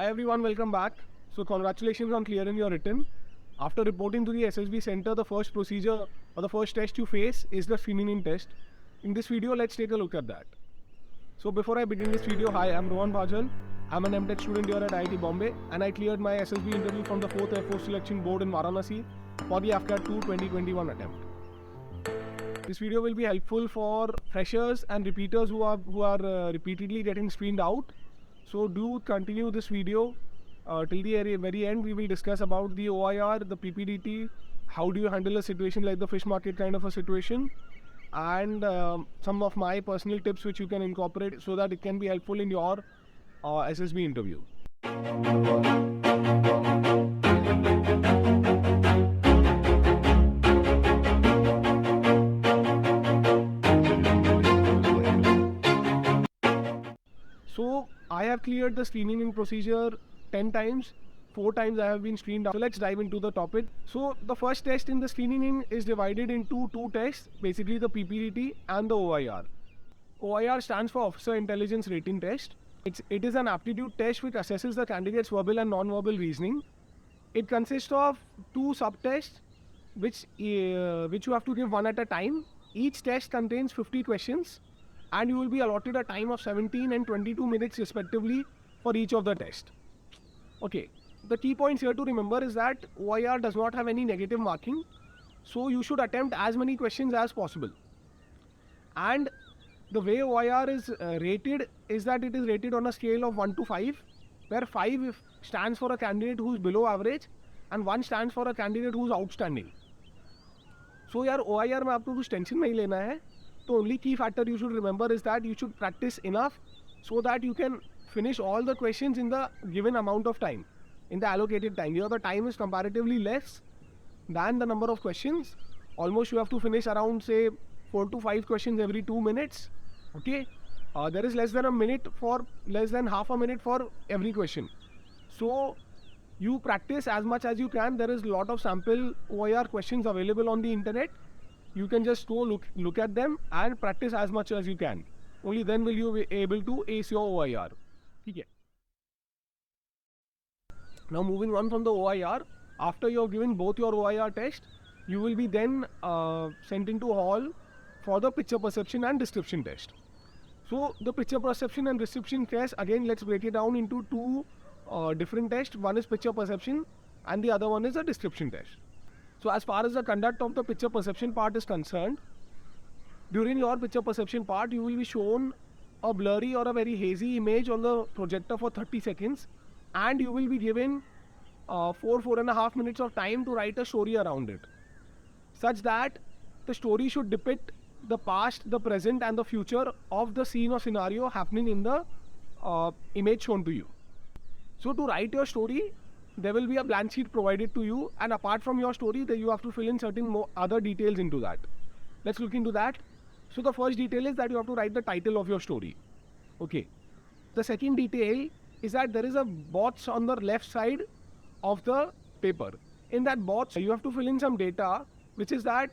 Hi everyone, welcome back. So congratulations on clearing your written. After reporting to the SSB center, the first procedure or the first test you face is the screening test. In this video, let's take a look at that. So before I begin this video, hi, I'm Rohan Bajhal. I'm an MTech student here at IIT Bombay and I cleared my SSB interview from the 4th Air Force Selection Board in Varanasi for the AFCAT 2 2021 attempt. This video will be helpful for freshers and repeaters who are repeatedly getting screened out. So do continue this video till the very end. We will discuss about the OIR, the PPDT, how do you handle a situation like the fish market kind of a situation, and some of my personal tips which you can incorporate so that it can be helpful in your SSB interview. So I have cleared the screening procedure 10 times. 4 times I have been screened out. So let's dive into the topic. So the first test in the screening is divided into 2 tests, basically the PPDT and the OIR. OIR stands for Officer Intelligence Rating Test. It is an aptitude test which assesses the candidate's verbal and non-verbal reasoning. It consists of 2 sub-tests which you have to give one at a time. Each test contains 50 questions and you will be allotted a time of 17 and 22 minutes respectively for each of the tests. Okay, the key points here to remember is that OIR does not have any negative marking, so you should attempt as many questions as possible. And the way OIR is rated is that it is rated on a scale of 1 to 5, where 5 stands for a candidate who is below average and 1 stands for a candidate who is outstanding. So यार OIR में आपको कुछ tension नहीं लेना है. The only key factor you should remember is that you should practice enough so that you can finish all the questions in the given amount of time, in the allocated time. Here the time is comparatively less than the number of questions. Almost you have to finish around say 4 to 5 questions every 2 minutes. Okay, there is less than half a minute for every question. So you practice as much as you can. There is a lot of sample OIR questions available on the internet. You can just go look at them and practice as much as you can. Only then will you be able to ace your OIR. Okay. Now moving on from the OIR, after you have given both your OIR test, you will be then sent into hall for the picture perception and description test. So the picture perception and description test, again let's break it down into 2 different tests. One is picture perception and the other one is a description test. So as far as the conduct of the picture perception part is concerned, during your picture perception part, you will be shown a blurry or a very hazy image on the projector for 30 seconds and you will be given 4.5 minutes of time to write a story around it, such that the story should depict the past, the present and the future of the scene or scenario happening in the image shown to you. So to write your story, there will be a blank sheet provided to you, and apart from your story, you have to fill in certain other details into that. Let's look into that. So the first detail is that you have to write the title of your story. Okay. The second detail is that there is a box on the left side of the paper. In that box, you have to fill in some data, which is that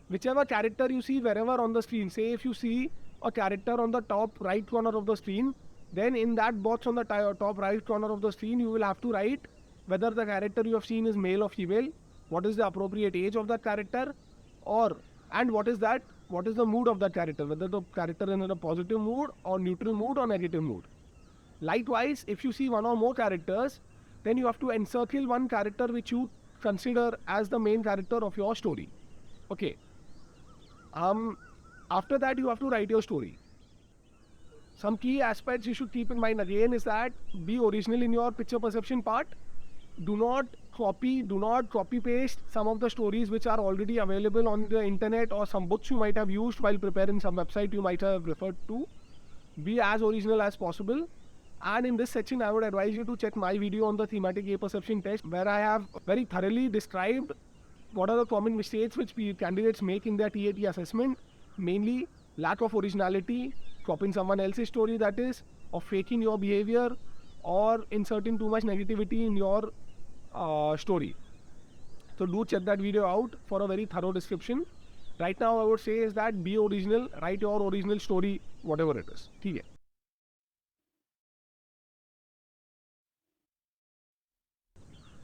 whichever character you see wherever on the screen, say if you see a character on the top right corner of the screen, then in that box on the top right corner of the screen, you will have to write whether the character you have seen is male or female, what is the appropriate age of that character, and what is the mood of that character, whether the character is in a positive mood or neutral mood or negative mood. Likewise, if you see one or more characters, then you have to encircle one character which you consider as the main character of your story. Okay. After that, you have to write your story. Some key aspects you should keep in mind again is that be original in your picture perception part. Do not copy paste some of the stories which are already available on the internet or some books you might have used while preparing some website you might have referred to. Be as original as possible. And in this section, I would advise you to check my video on the thematic A perception test, where I have very thoroughly described what are the common mistakes which candidates make in their TAT assessment. Mainly lack of originality, copying someone else's story, that is, or faking your behavior, or inserting too much negativity in your story. So do check that video out for a very thorough description. Right now I would say is that be original, write your original story, whatever it is. Okay.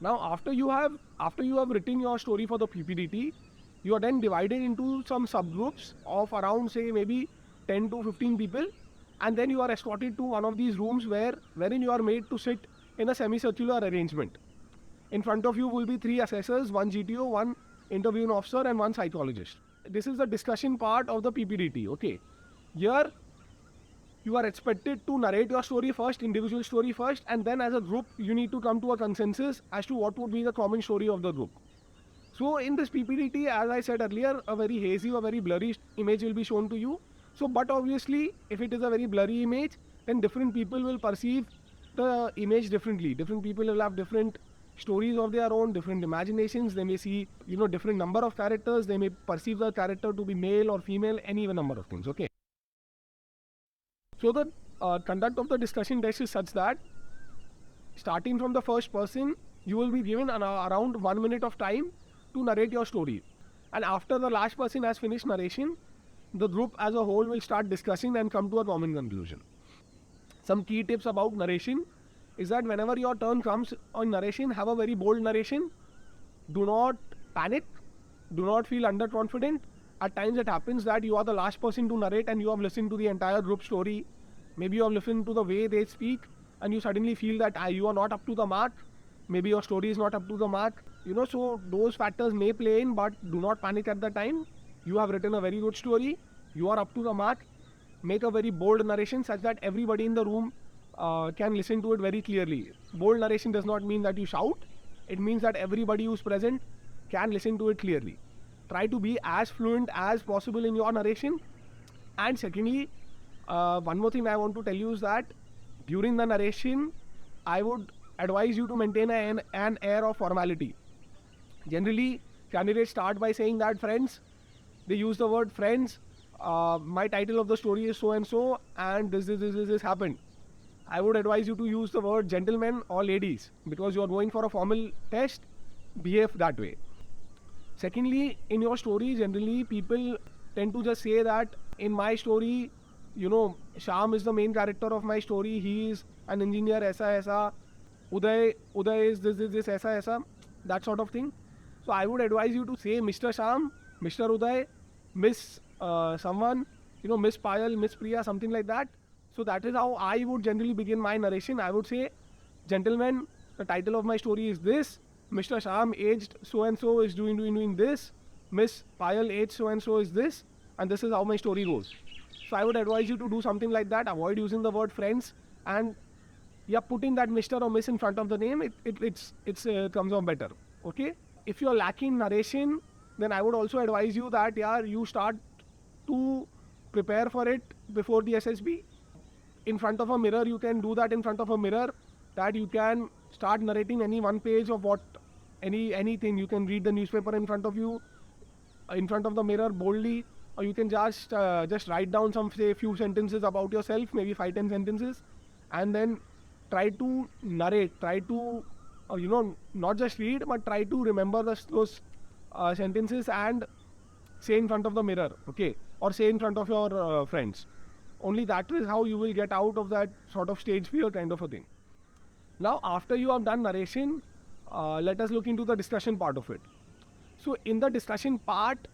Now after you have written your story for the PPDT, you are then divided into some subgroups of around say maybe 10 to 15 people, and then you are escorted to one of these rooms wherein you are made to sit in a semicircular arrangement. In front of you will be 3 assessors, 1 GTO, 1 interviewing officer and 1 psychologist. This is the discussion part of the PPDT. Okay, here you are expected to narrate your story first, individual story first, and then as a group you need to come to a consensus as to what would be the common story of the group. So in this PPDT, as I said earlier, a very hazy or very blurry image will be shown to you. So but obviously if it is a very blurry image, then different people will perceive the image differently. Different people will have different stories of their own, different imaginations. They may see, different number of characters. They may perceive the character to be male or female, any number of things. Okay. So the conduct of the discussion desk is such that starting from the first person, you will be given around 1 minute of time to narrate your story. And after the last person has finished narration, the group as a whole will start discussing and come to a common conclusion. Some key tips about narration is that whenever your turn comes on narration, have a very bold narration. Do not panic. Do not feel underconfident. At times it happens that you are the last person to narrate and you have listened to the entire group story. Maybe you have listened to the way they speak and you suddenly feel that you are not up to the mark. Maybe your story is not up to the mark. So those factors may play in, but do not panic at the time. You have written a very good story. You are up to the mark. Make a very bold narration such that everybody in the room can listen to it very clearly. Bold narration does not mean that you shout. It means that everybody who is present can listen to it clearly. Try to be as fluent as possible in your narration. And secondly, one more thing I want to tell you is that during the narration, I would advise you to maintain an air of formality. Generally, candidates start by saying that friends. They use the word friends. My title of the story is so and so, and this happened. I would advise you to use the word gentlemen or ladies because you are going for a formal test. Behave that way. Secondly, in your story, generally people tend to just say that in my story, Sham is the main character of my story. He is an engineer, aisa. Uday is this, aisa, that sort of thing. So I would advise you to say Mr. Sham, Mr. Uday, Miss someone, Miss Payal, Miss Priya, something like that. So that is how I would generally begin my narration. I would say, gentlemen, the title of my story is this. Mr. Sham, aged so and so, is doing this. Miss Payal, aged so and so, is this. And this is how my story goes. So I would advise you to do something like that. Avoid using the word friends, and putting that Mr. or Miss in front of the name, it comes out better. Okay. If you are lacking narration, then I would also advise you that you start to prepare for it before the SSB. In front of a mirror, you can do that in front of a mirror, that you can start narrating any one page of anything. You can read the newspaper in front of you, in front of the mirror boldly, or you can just write down some few sentences about yourself, maybe 5-10 sentences, and then try to narrate. Try to not just read, but try to remember those sentences and say in front of the mirror, okay, or say in front of your friends. Only that is how you will get out of that sort of stage fear kind of a thing. Now, after you have done narration, let us look into the discussion part of it. So, in the discussion part,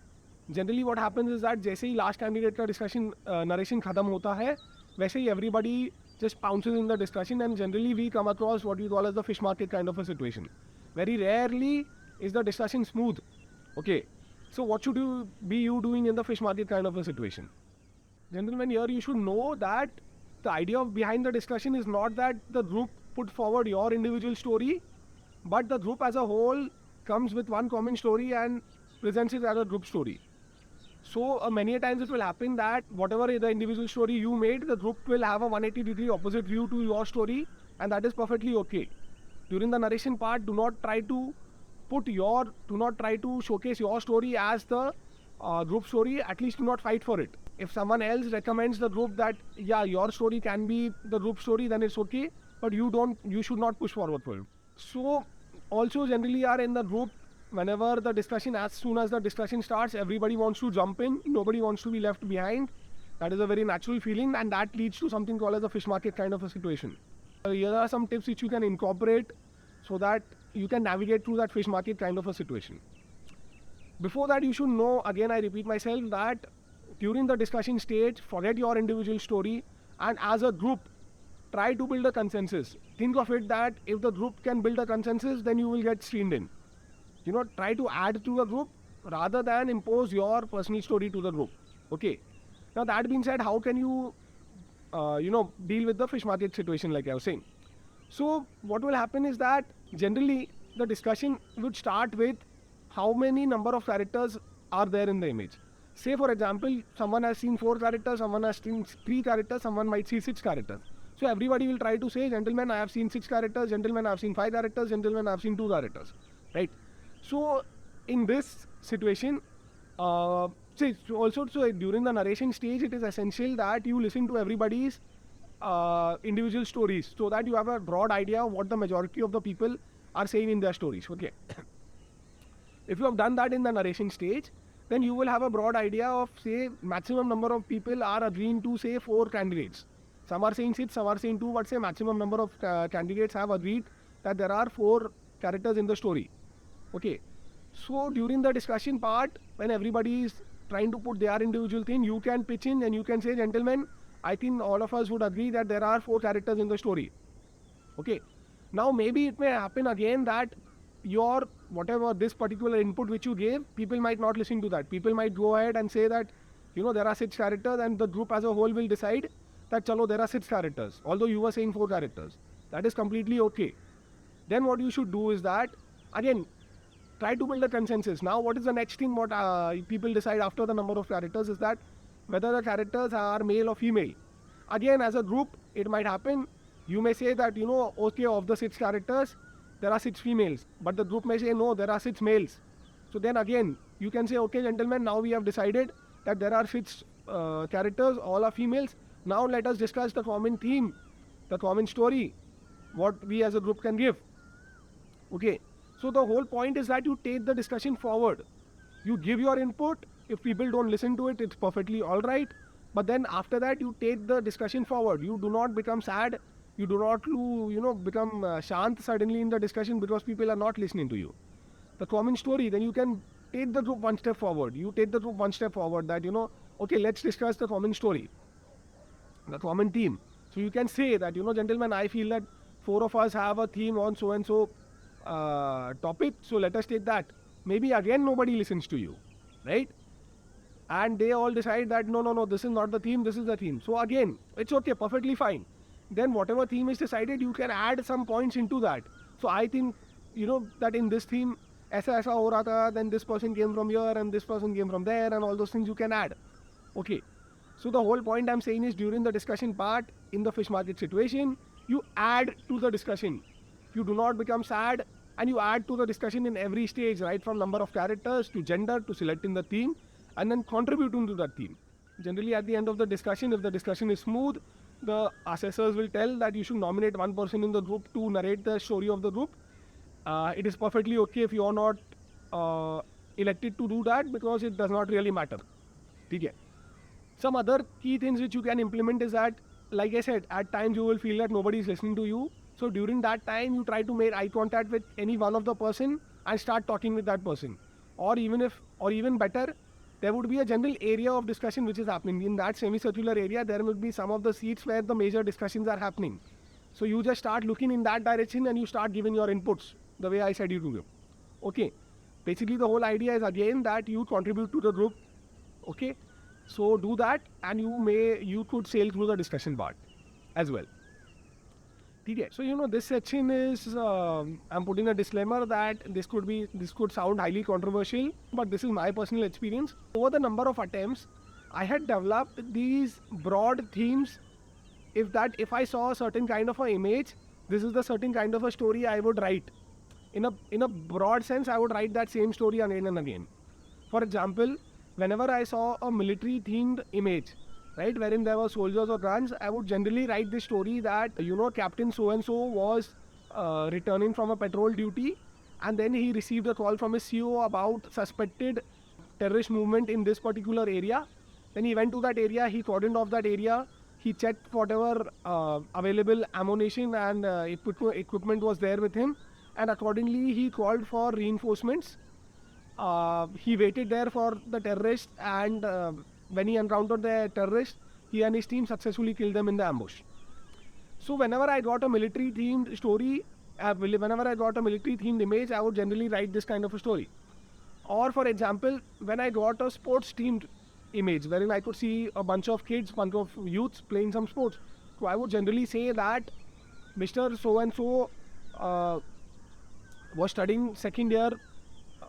generally what happens is that जैसे ही last candidate का discussion narration खत्म होता है, वैसे ही everybody just pounces in the discussion, and generally we come across what we call as the fish market kind of a situation. Very rarely is the discussion smooth. Okay, so what should you be doing in the fish market kind of a situation? Gentlemen, here you should know that the idea behind the discussion is not that the group put forward your individual story, but the group as a whole comes with one common story and presents it as a group story. So many a times it will happen that whatever the individual story you made, the group will have a 180-degree opposite view to your story, and that is perfectly okay. During the narration part, do not try to showcase your story as the group story. At least do not fight for it. If someone else recommends the group that your story can be the group story, then it's okay, but you should not push forward for it. So also generally are in the group, whenever the discussion, as soon as the discussion starts, everybody wants to jump in, nobody wants to be left behind. That is a very natural feeling, and that leads to something called as a fish market kind of a situation. Here are some tips which you can incorporate so that you can navigate through that fish market kind of a situation. Before that, you should know, again I repeat myself, that during the discussion stage, forget your individual story, and as a group, try to build a consensus. Think of it that if the group can build a consensus, then you will get streamed in. Try to add to the group rather than impose your personal story to the group. Okay. Now that being said, how can you, deal with the fish market situation like I was saying? So what will happen is that generally the discussion would start with how many number of characters are there in the image. Say for example, someone has seen 4 characters, someone has seen 3 characters, someone might see 6 characters. So everybody will try to say, gentlemen, I have seen 6 characters, gentlemen, I have seen 5 characters, gentlemen, I have seen 2 characters, right? So in this situation, so during the narration stage, it is essential that you listen to everybody's individual stories so that you have a broad idea of what the majority of the people are saying in their stories. Okay. If you have done that in the narration stage, then you will have a broad idea of, say, maximum number of people are agreeing to, say, 4 candidates. Some are saying 6, some are saying 2, but say maximum number of candidates have agreed that there are 4 characters in the story. Okay. So during the discussion part, when everybody is trying to put their individual thing, you can pitch in and you can say, gentlemen, I think all of us would agree that there are 4 characters in the story. Okay. Now maybe it may happen again that your whatever this particular input which you gave, people might not listen to that. People might go ahead and say that, there are 6 characters, and the group as a whole will decide that, chalo, there are 6 characters, although you were saying 4 characters. That is completely okay. Then what you should do is that, again, try to build a consensus. Now what is the next thing what people decide after the number of characters is that whether the characters are male or female. Again, as a group, it might happen, you may say that, okay, of the 6 characters, there are 6 females, but the group may say, no, there are 6 males. So then again, you can say, okay, gentlemen, now we have decided that there are 6 characters, all are females. Now let us discuss the common theme, the common story, what we as a group can give. Okay. So the whole point is that you take the discussion forward. You give your input. If people don't listen to it, it's perfectly all right. But then after that, you take the discussion forward. You do not become sad. You do not, become shant suddenly in the discussion because people are not listening to you. The common story, then you can take the group one step forward. You take the group one step forward that, okay, let's discuss the common story, the common theme. So you can say that, gentlemen, I feel that 4 of us have a theme on so and so topic, so let us take that. Maybe again nobody listens to you, right? And they all decide that no, this is not the theme, this is the theme. So again, it's okay, perfectly fine. Then whatever theme is decided, you can add some points into that. So I think, that in this theme, aisa ho raha tha, then this person came from here and this person came from there, and all those things you can add. Okay. So the whole point I'm saying is, during the discussion part, in the fish market situation, you add to the discussion. You do not become sad, and you add to the discussion in every stage, right from number of characters to gender to selecting the theme and then contributing to that theme. Generally at the end of the discussion, if the discussion is smooth, the assessors will tell that you should nominate one person in the group to narrate the story of the group. It is perfectly okay if you are not elected to do that, because it does not really matter. Okay. Some other key things which you can implement is that, like I said, at times you will feel that nobody is listening to you. So during that time, you try to make eye contact with any one of the person and start talking with that person. Or even better, there would be a general area of discussion which is happening. In that semicircular area, there will be some of the seats where the major discussions are happening. So you just start looking in that direction and you start giving your inputs the way I said you to give. Okay. Basically, the whole idea is again that you contribute to the group. Okay. So do that, and you could sail through the discussion part as well. Okay. So this section is I'm putting a disclaimer that this could sound highly controversial, but this is my personal experience. Over the number of attempts, I had developed these broad themes. If I saw a certain kind of an image, this is the certain kind of a story I would write. In a broad sense, I would write that same story again and again. For example, whenever I saw a military themed image, right, wherein there were soldiers or guns, I would generally write this story that, Captain so-and-so was returning from a patrol duty, and then he received a call from his CO about suspected terrorist movement in this particular area. Then he went to that area, he cordoned off that area, he checked whatever available ammunition and equipment was there with him, and accordingly he called for reinforcements. He waited there for the terrorists, and when he encountered the terrorists, he and his team successfully killed them in the ambush. So whenever I got a military themed story, whenever I got a military themed image, I would generally write this kind of a story. Or for example, when I got a sports themed image wherein I could see a bunch of kids, bunch of youths playing some sports, so I would generally say that Mr. So and so was studying second year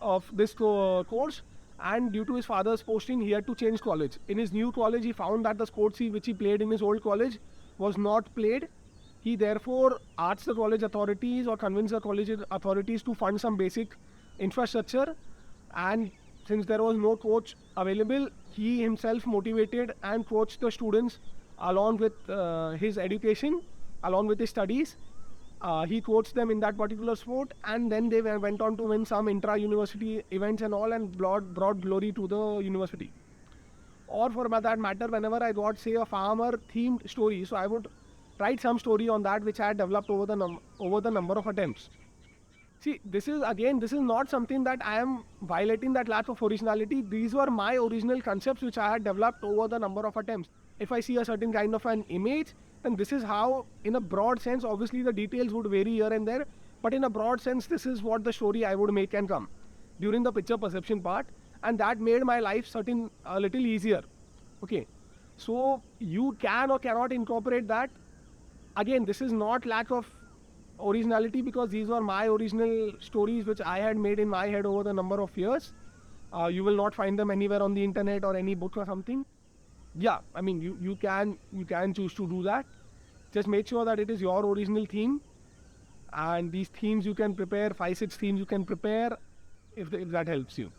of this course, and due to his father's posting he had to change college. In his new college he found that the sports which he played in his old college was not played. He therefore asked the college authorities or convinced the college authorities to fund some basic infrastructure, and since there was no coach available, he himself motivated and coached the students along with his education, along with his studies. He coached them in that particular sport, and then they went on to win some intra-university events and all, and brought glory to the university. Or for that matter, whenever I got, say, a farmer-themed story, so I would write some story on that which I had developed over the number of attempts. See, this is not something that I am violating that lack of originality. These were my original concepts which I had developed over the number of attempts. If I see a certain kind of an image, then this is how, in a broad sense, obviously the details would vary here and there, but in a broad sense, this is what the story I would make and come during the picture perception part, and that made my life a little easier. Okay, so you can or cannot incorporate that. Again, this is not lack of originality, because these were my original stories which I had made in my head over the number of years. You will not find them anywhere on the internet or any book or something. Yeah, I mean, you can choose to do that. Just make sure that it is your original theme, and these themes you can prepare, 5-6 themes you can prepare, if that helps you.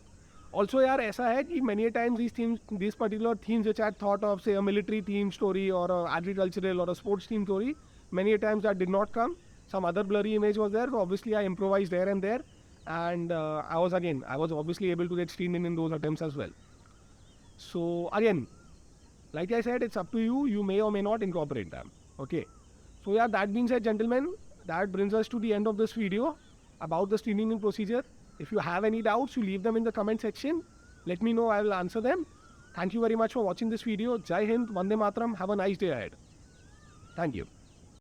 Also, यार ऐसा है कि many a times these particular themes which I had thought of, say a military theme story or a agricultural or a sports theme story, many a times that did not come. Some other blurry image was there, so obviously I improvised there and there, and I was obviously able to get screened in those attempts as well. So again, like I said, it's up to you. You may or may not incorporate them. Okay. So yeah, that being said, gentlemen, that brings us to the end of this video about the screening procedure. If you have any doubts, you leave them in the comment section. Let me know, I will answer them. Thank you very much for watching this video. Jai Hind, Vande Mataram. Have a nice day ahead. Thank you.